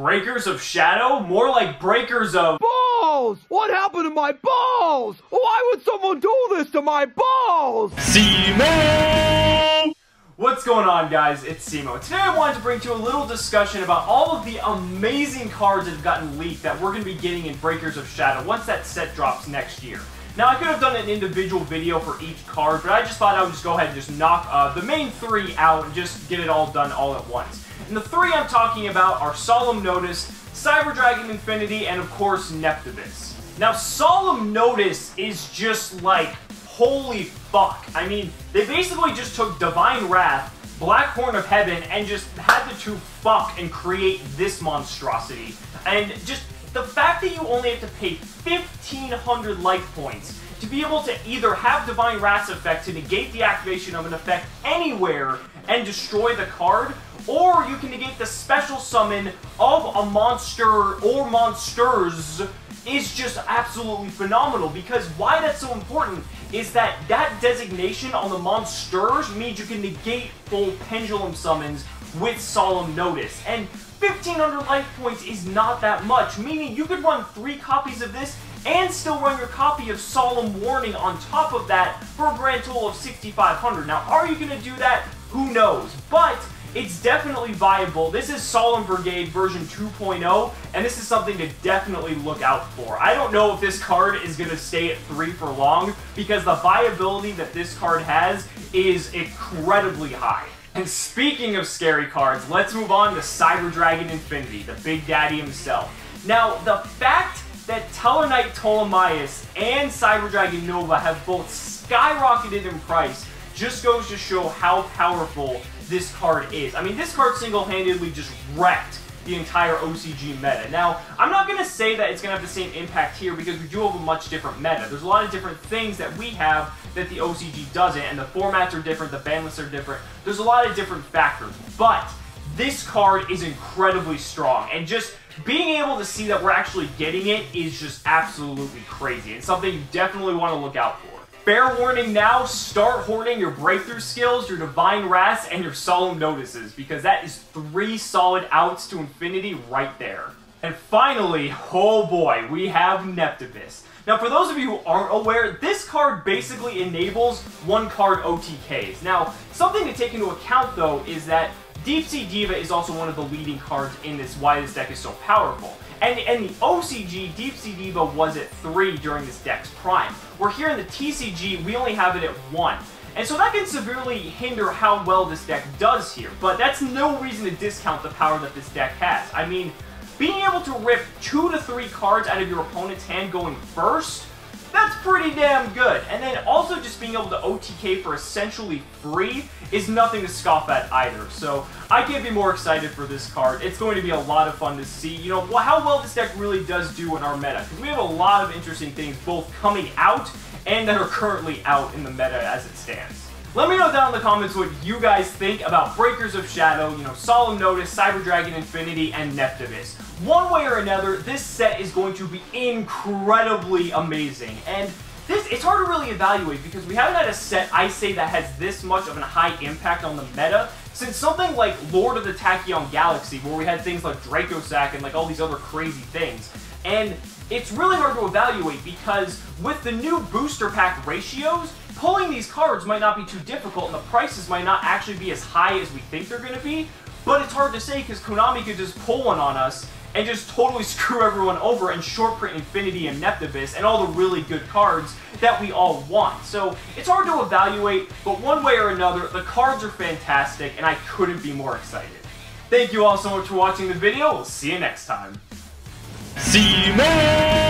Breakers of Shadow? More like breakers of balls! What happened to my balls? Why would someone do this to my balls? Cimoooooooo! What's going on, guys? It's Cimo. Today I wanted to bring to you a little discussion about all of the amazing cards that have gotten leaked that we're going to be getting in Breakers of Shadow once that set drops next year. Now, I could have done an individual video for each card, but I just thought I would just go ahead and just knock the main three out and just get it all done all at once. And the three I'm talking about are Solemn Notice, Cyber Dragon Infinity, and of course, Knepp. Now, Solemn Notice is just like, holy fuck. I mean, they basically just took Divine Wrath, Black Horn of Heaven, and just had the two fuck and create this monstrosity. And just the fact that you only have to pay 1,500 life points to be able to either have Divine Wrath's effect to negate the activation of an effect anywhere and destroy the card, or you can negate the special summon of a monster or monsters, is just absolutely phenomenal. Because why that's so important is that that designation on the monsters means you can negate full pendulum summons with Solemn Notice. And 1,500 life points is not that much, meaning you could run 3 copies of this and still run your copy of Solemn Warning on top of that for a grand total of 6,500. Now, are you going to do that? Who knows? But it's definitely viable. This is Solemn Brigade version 2.0, and this is something to definitely look out for. I don't know if this card is going to stay at 3 for long, because the viability that this card has is incredibly high. And speaking of scary cards, let's move on to Cyber Dragon Infinity, the Big Daddy himself. Now, the fact that Tellarknight Ptolemaeus and Cyber Dragon Nova have both skyrocketed in price just goes to show how powerful this card is. I mean, this card single-handedly just wrecked the entire OCG meta. Now, I'm not going to say that it's going to have the same impact here because we do have a much different meta. There's a lot of different things that we have that the OCG doesn't, and the formats are different, the ban lists are different. There's a lot of different factors, but this card is incredibly strong, and just being able to see that we're actually getting it is just absolutely crazy, and something you definitely want to look out for. Fair warning now, start hoarding your breakthrough skills, your Divine Wraths, and your Solemn Notices, because that is 3 solid outs to infinity right there. And finally, oh boy, we have Knepp. Now, for those of you who aren't aware, this card basically enables 1-card OTKs. Now, something to take into account, though, is that Deep Sea Diva is also one of the leading cards in this, why this deck is so powerful. And the OCG, Deep Sea Diva was at 3 during this deck's prime. Where here in the TCG, we only have it at 1. And so that can severely hinder how well this deck does here. But that's no reason to discount the power that this deck has. I mean, being able to rip 2 to 3 cards out of your opponent's hand going first, that's pretty damn good. And then also just being able to OTK for essentially free is nothing to scoff at either. So I can't be more excited for this card. It's going to be a lot of fun to see, you know, how well this deck really does do in our meta. Because we have a lot of interesting things both coming out and that are currently out in the meta as it stands. Let me know down in the comments what you guys think about Breakers of Shadow, you know, Solemn Notice, Cyber Dragon Infinity, and Knepp. One way or another, this set is going to be incredibly amazing. And it's hard to really evaluate because we haven't had a set, I say, that has this much of a high impact on the meta since something like Lord of the Tachyon Galaxy, where we had things like Dracosack and like all these other crazy things. And it's really hard to evaluate because with the new booster pack ratios, pulling these cards might not be too difficult and the prices might not actually be as high as we think they're going to be, but it's hard to say because Konami could just pull one on us and just totally screw everyone over and short print Infinity and Knepp and all the really good cards that we all want. So it's hard to evaluate, but one way or another, the cards are fantastic and I couldn't be more excited. Thank you all so much for watching the video. We'll see you next time. Cimoooooooo!